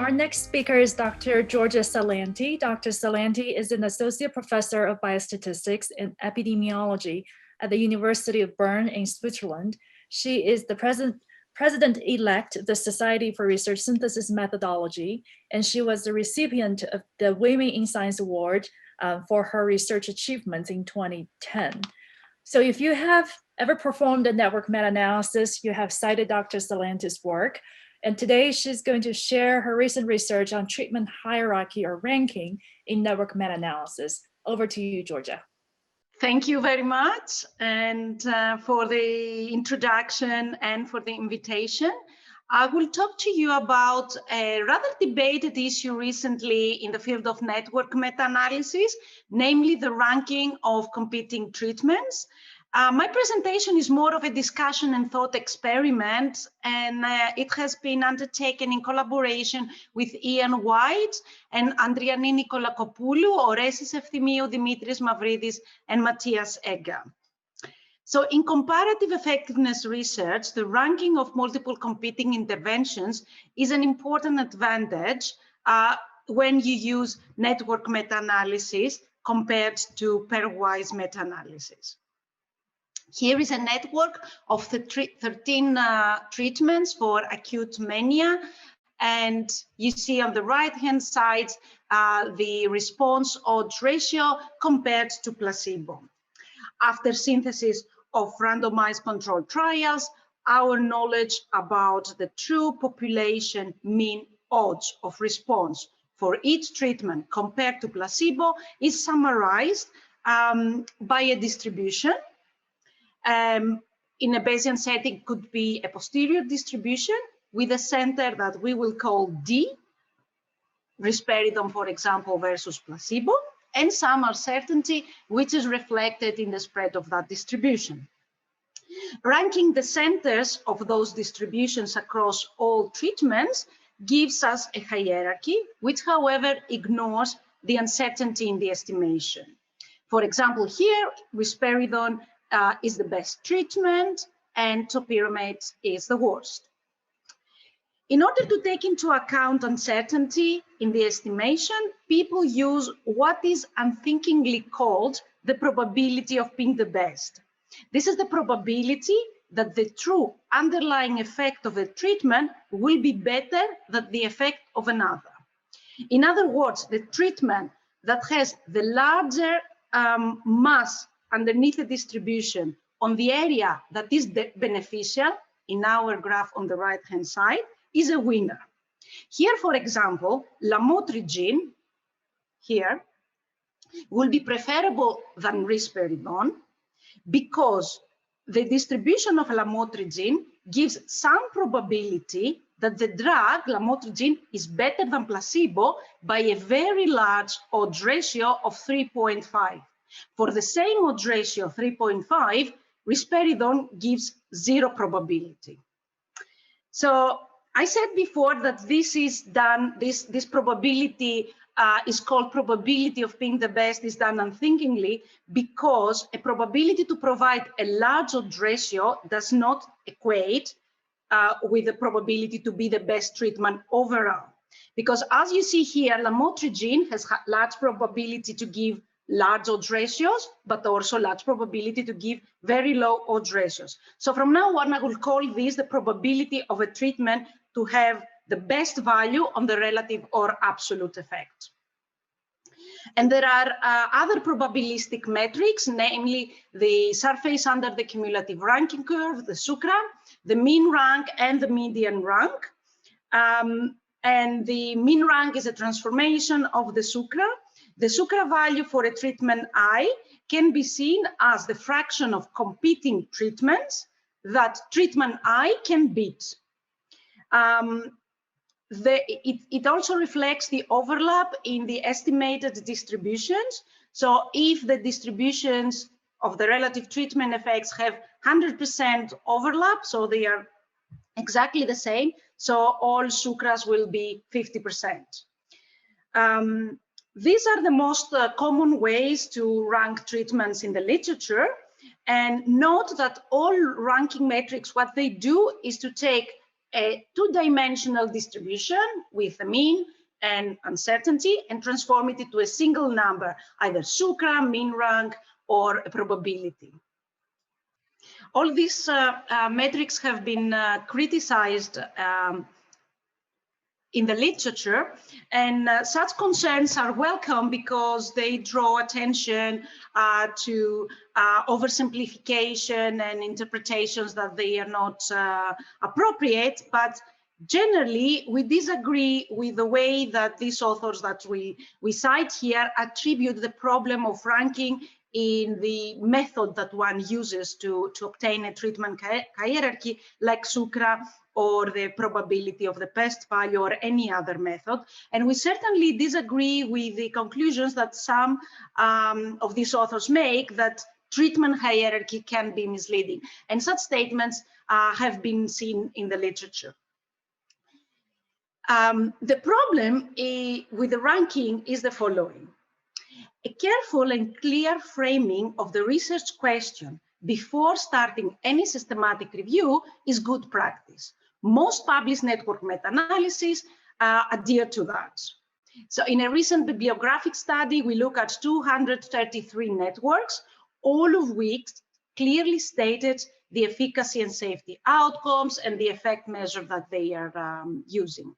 Our next speaker is Dr. Georgia Salanti. Dr. Salanti is an associate professor of biostatistics and epidemiology at the University of Bern in Switzerland. She is the president-elect of the Society for Research Synthesis Methodology, and she was the recipient of the Women in Science Award for her research achievements in 2010. So if you have ever performed a network meta-analysis, you have cited Dr. Salanti's work. And today she's going to share her recent research on treatment hierarchy or ranking in network meta-analysis. Over to you, Georgia. Thank you very much, and for the introduction and for the invitation. I will talk to you about a rather debated issue recently in the field of network meta-analysis, namely the ranking of competing treatments. My presentation is more of a discussion and thought experiment, and it has been undertaken in collaboration with Ian White and Andriani Nikolakopoulou, Orestes Efthimiou, Dimitris Mavridis, and Matthias Egger. So in comparative effectiveness research, the ranking of multiple competing interventions is an important advantage when you use network meta-analysis compared to pairwise meta-analysis. Here is a network of the 13 treatments for acute mania. And you see on the right-hand side, the response odds ratio compared to placebo. After synthesis of randomized controlled trials, our knowledge about the true population mean odds of response for each treatment compared to placebo is summarized by a distribution. In a Bayesian setting, could be a posterior distribution with a center that we will call D, risperidone, for example, versus placebo, and some uncertainty, which is reflected in the spread of that distribution. Ranking the centers of those distributions across all treatments gives us a hierarchy, which, however, ignores the uncertainty in the estimation. For example, here, risperidone is the best treatment and topiramate is the worst. In order to take into account uncertainty in the estimation, people use what is unthinkingly called the probability of being the best. This is the probability that the true underlying effect of a treatment will be better than the effect of another. In other words, the treatment that has the larger mass underneath the distribution on the area that is beneficial, in our graph on the right-hand side, is a winner. Here, for example, lamotrigine, here, will be preferable than risperidone because the distribution of lamotrigine gives some probability that the drug, lamotrigine, is better than placebo by a very large odds ratio of 3.5. For the same odds ratio, 3.5, risperidone gives 0 probability. So I said before that this is done, this probability is called probability of being the best, is done unthinkingly because a probability to provide a large odds ratio does not equate with the probability to be the best treatment overall. Because as you see here, lamotrigine has large probability to give large odds ratios, but also large probability to give very low odds ratios. So from now on, I will call this the probability of a treatment to have the best value on the relative or absolute effect. And there are other probabilistic metrics, namely the surface under the cumulative ranking curve, the SUCRA, the mean rank, and the median rank. And the mean rank is a transformation of the SUCRA. The SUCRA value for a treatment I can be seen as the fraction of competing treatments that treatment I can beat. It also reflects the overlap in the estimated distributions. So if the distributions of the relative treatment effects have 100% overlap, so they are exactly the same, so all SUCRAs will be 50%. These are the most common ways to rank treatments in the literature. And note that all ranking metrics, what they do is to take a two-dimensional distribution with a mean and uncertainty and transform it into a single number, either sucra, mean rank, or a probability. All these metrics have been criticized in the literature, and such concerns are welcome because they draw attention to oversimplification and interpretations that they are not appropriate. But generally, we disagree with the way that these authors that we cite here attribute the problem of ranking in the method that one uses to obtain a treatment hierarchy, like sucra or the probability of the best value or any other method. And we certainly disagree with the conclusions that some of these authors make that treatment hierarchy can be misleading. And such statements have been seen in the literature. The problem with the ranking is the following. A careful and clear framing of the research question before starting any systematic review is good practice. Most published network meta-analyses adhere to that. So in a recent bibliographic study, we look at 233 networks, all of which clearly stated the efficacy and safety outcomes and the effect measure that they are using.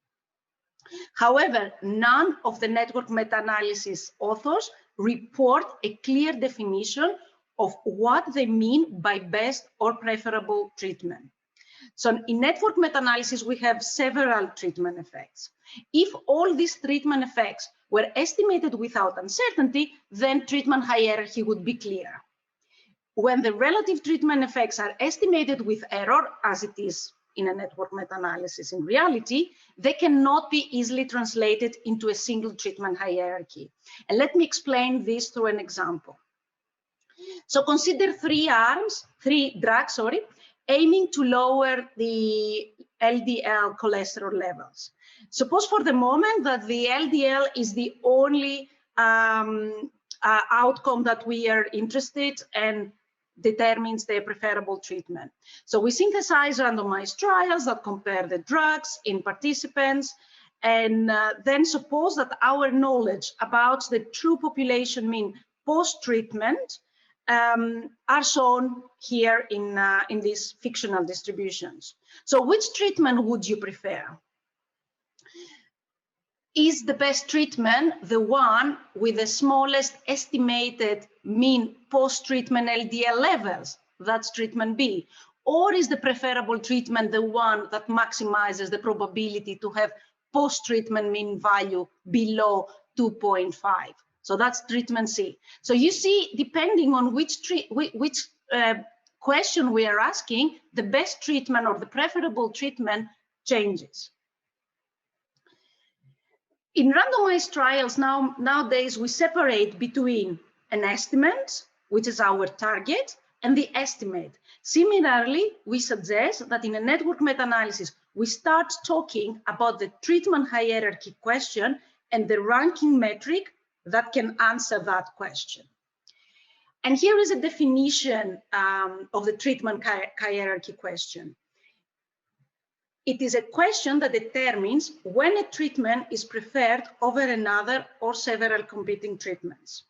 However, none of the network meta-analysis authors report a clear definition of what they mean by best or preferable treatment. So in network meta-analysis, we have several treatment effects. If all these treatment effects were estimated without uncertainty, then treatment hierarchy would be clear. When the relative treatment effects are estimated with error, as it is in a network meta-analysis in reality, they cannot be easily translated into a single treatment hierarchy. And let me explain this through an example. So consider three drugs, aiming to lower the LDL cholesterol levels. Suppose for the moment that the LDL is the only outcome that we are interested in determines the preferable treatment. So we synthesize randomized trials that compare the drugs in participants, and then suppose that our knowledge about the true population mean post-treatment are shown here in these fictional distributions. So which treatment would you prefer? Is the best treatment the one with the smallest estimated mean post-treatment LDL levels? That's treatment B. Or is the preferable treatment the one that maximizes the probability to have post-treatment mean value below 2.5? So that's treatment C. So you see, depending on which question we are asking, the best treatment or the preferable treatment changes. In randomized trials nowadays, we separate between an estimate, which is our target, and the estimate. Similarly, we suggest that in a network meta-analysis, we start talking about the treatment hierarchy question and the ranking metric that can answer that question. And here is a definition of the treatment hierarchy question. It is a question that determines when a treatment is preferred over another or several competing treatments.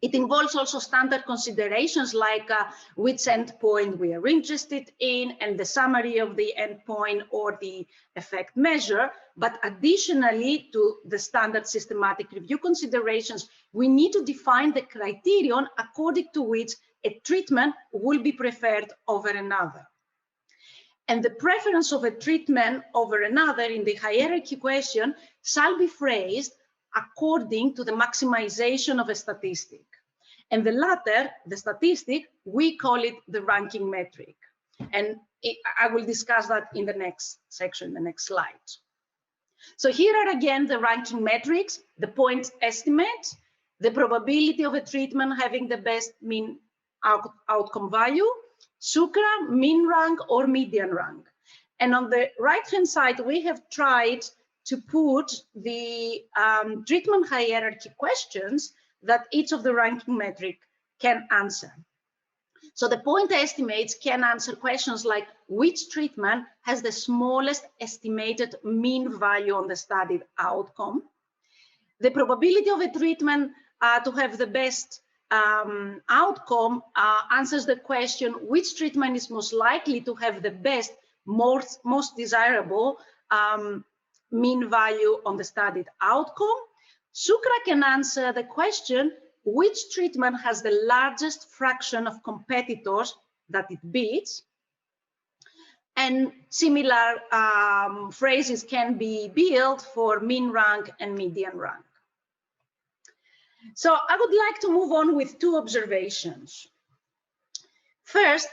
It involves also standard considerations like which endpoint we are interested in and the summary of the endpoint or the effect measure. But additionally to the standard systematic review considerations, we need to define the criterion according to which a treatment will be preferred over another. And the preference of a treatment over another in the hierarchy question shall be phrased according to the maximization of a statistic. And the latter, the statistic, we call it the ranking metric. And I will discuss that in the next section, the next slide. So here are again the ranking metrics, the point estimate, the probability of a treatment having the best mean outcome value, sucra, mean rank, or median rank. And on the right-hand side, we have tried to put the treatment hierarchy questions that each of the ranking metric can answer. So the point estimates can answer questions like which treatment has the smallest estimated mean value on the studied outcome. The probability of a treatment to have the best outcome answers the question which treatment is most likely to have the best, most desirable mean value on the studied outcome. Sucra can answer the question which treatment has the largest fraction of competitors that it beats. And similar phrases can be built for mean rank and median rank. So I would like to move on with two observations. First,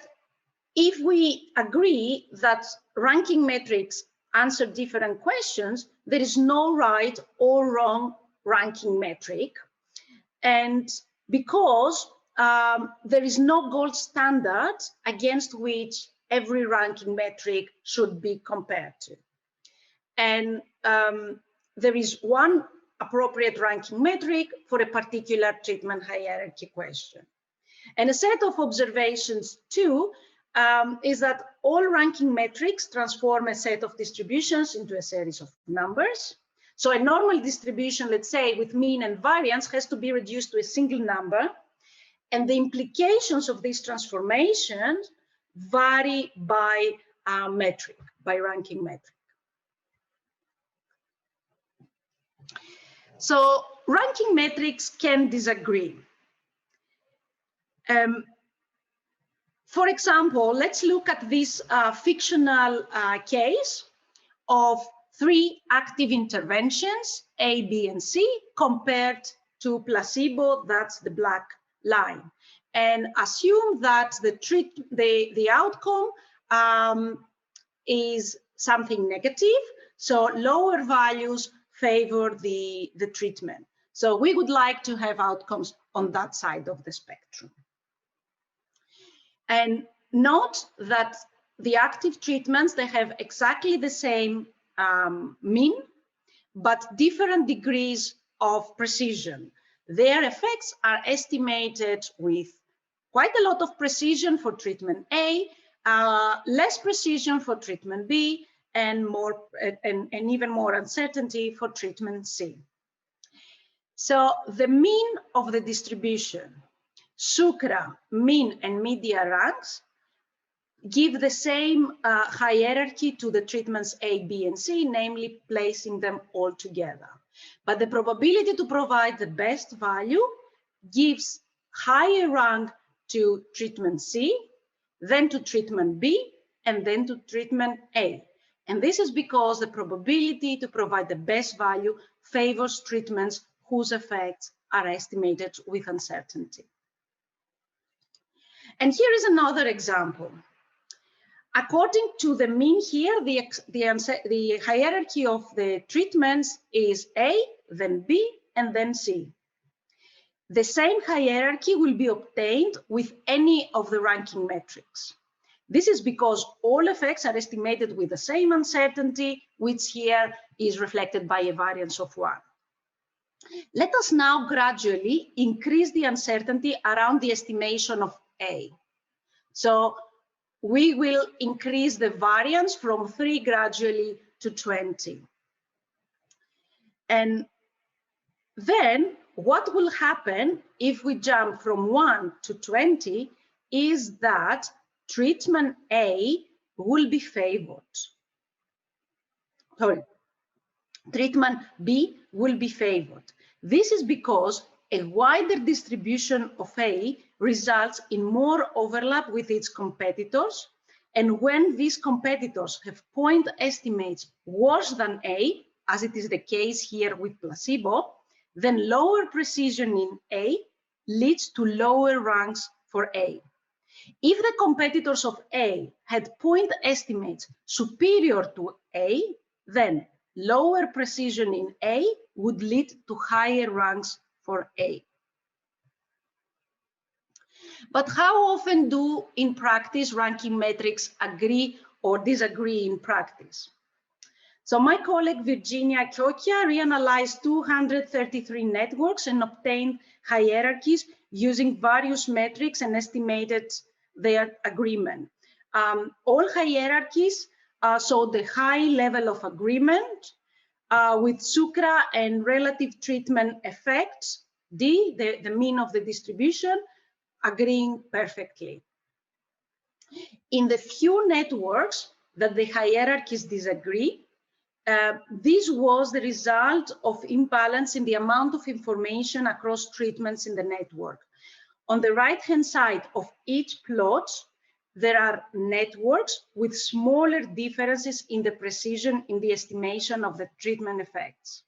if we agree that ranking metrics answer different questions, there is no right or wrong ranking metric. And because there is no gold standard against which every ranking metric should be compared to. And there is one appropriate ranking metric for a particular treatment hierarchy question. And a set of observations too is that all ranking metrics transform a set of distributions into a series of numbers. So a normal distribution, let's say, with mean and variance has to be reduced to a single number. And the implications of these transformations vary by metric, by ranking metric. So ranking metrics can disagree. For example, let's look at this fictional case of 3 active interventions, A, B, and C, compared to placebo, that's the black line. And assume that the outcome is something negative, so lower values favor the treatment. So we would like to have outcomes on that side of the spectrum. And note that the active treatments, they have exactly the same mean, but different degrees of precision. Their effects are estimated with quite a lot of precision for treatment A, less precision for treatment B, and even more uncertainty for treatment C. So the mean of the distribution, Sucra, mean, and median ranks give the same hierarchy to the treatments A, B, and C, namely placing them all together. But the probability to provide the best value gives higher rank to treatment C, then to treatment B, and then to treatment A. And this is because the probability to provide the best value favors treatments whose effects are estimated with uncertainty. And here is another example. According to the mean here, the hierarchy of the treatments is A, then B, and then C. The same hierarchy will be obtained with any of the ranking metrics. This is because all effects are estimated with the same uncertainty, which here is reflected by a variance of 1. Let us now gradually increase the uncertainty around the estimation of A. So we will increase the variance from 3 gradually to 20. And then what will happen if we jump from 1 to 20 is that treatment A will be favored. Sorry, treatment B will be favored. This is because a wider distribution of A results in more overlap with its competitors. And when these competitors have point estimates worse than A, as it is the case here with placebo, then lower precision in A leads to lower ranks for A. If the competitors of A had point estimates superior to A, then lower precision in A would lead to higher ranks for A. But how often do in practice ranking metrics agree or disagree in practice? So my colleague Virginia Kyokia reanalyzed 233 networks and obtained hierarchies using various metrics and estimated their agreement. All hierarchies show the high level of agreement with sucra and relative treatment effects, D, the mean of the distribution, agreeing perfectly. In the few networks that the hierarchies disagree, this was the result of imbalance in the amount of information across treatments in the network. On the right-hand side of each plot, there are networks with smaller differences in the precision in the estimation of the treatment effects.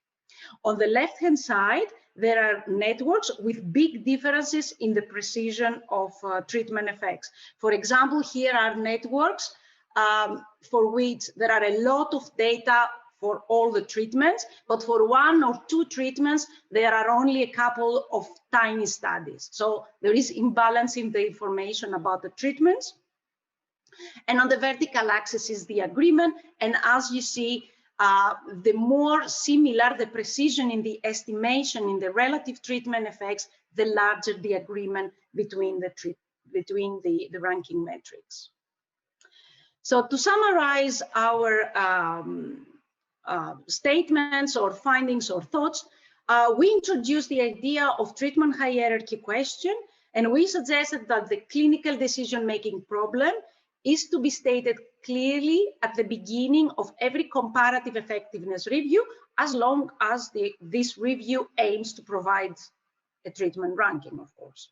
On the left-hand side, there are networks with big differences in the precision of treatment effects. For example, here are networks for which there are a lot of data for all the treatments, but for one or two treatments, there are only a couple of tiny studies. So there is imbalance in the information about the treatments. And on the vertical axis is the agreement. And as you see, the more similar the precision in the estimation in the relative treatment effects, the larger the agreement between the ranking metrics. So to summarize our statements or findings or thoughts, we introduced the idea of treatment hierarchy question, and we suggested that the clinical decision-making problem is to be stated clearly at the beginning of every comparative effectiveness review, as long as this review aims to provide a treatment ranking, of course.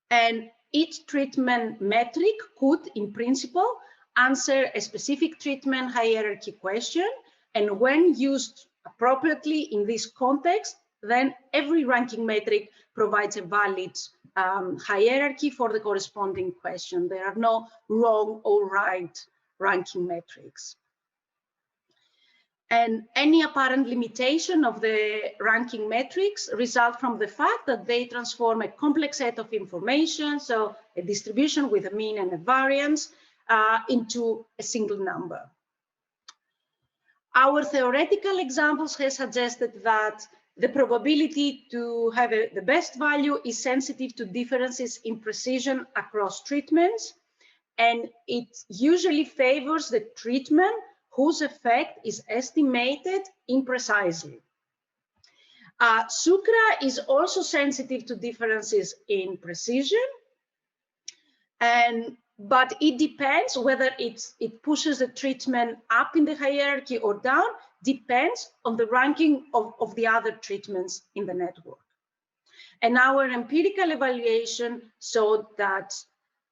And each treatment metric could, in principle, answer a specific treatment hierarchy question, and when used appropriately in this context, then every ranking metric provides a valid hierarchy for the corresponding question. There are no wrong or right ranking metrics. And any apparent limitation of the ranking metrics result from the fact that they transform a complex set of information, so a distribution with a mean and a variance, into a single number. Our theoretical examples have suggested that the probability to have the best value is sensitive to differences in precision across treatments, and it usually favors the treatment whose effect is estimated imprecisely. Sucra is also sensitive to differences in precision, but it depends whether it pushes the treatment up in the hierarchy or down, depends on the ranking of the other treatments in the network. And our empirical evaluation showed that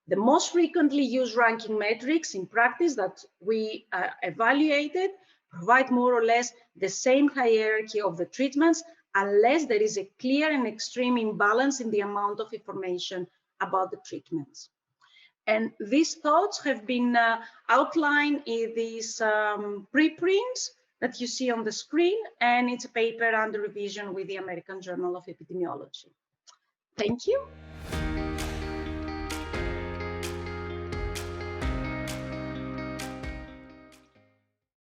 the most frequently used ranking metrics in practice that we evaluated provide more or less the same hierarchy of the treatments, unless there is a clear and extreme imbalance in the amount of information about the treatments. And these thoughts have been outlined in these preprints that you see on the screen, and it's a paper under revision with the American Journal of Epidemiology. Thank you.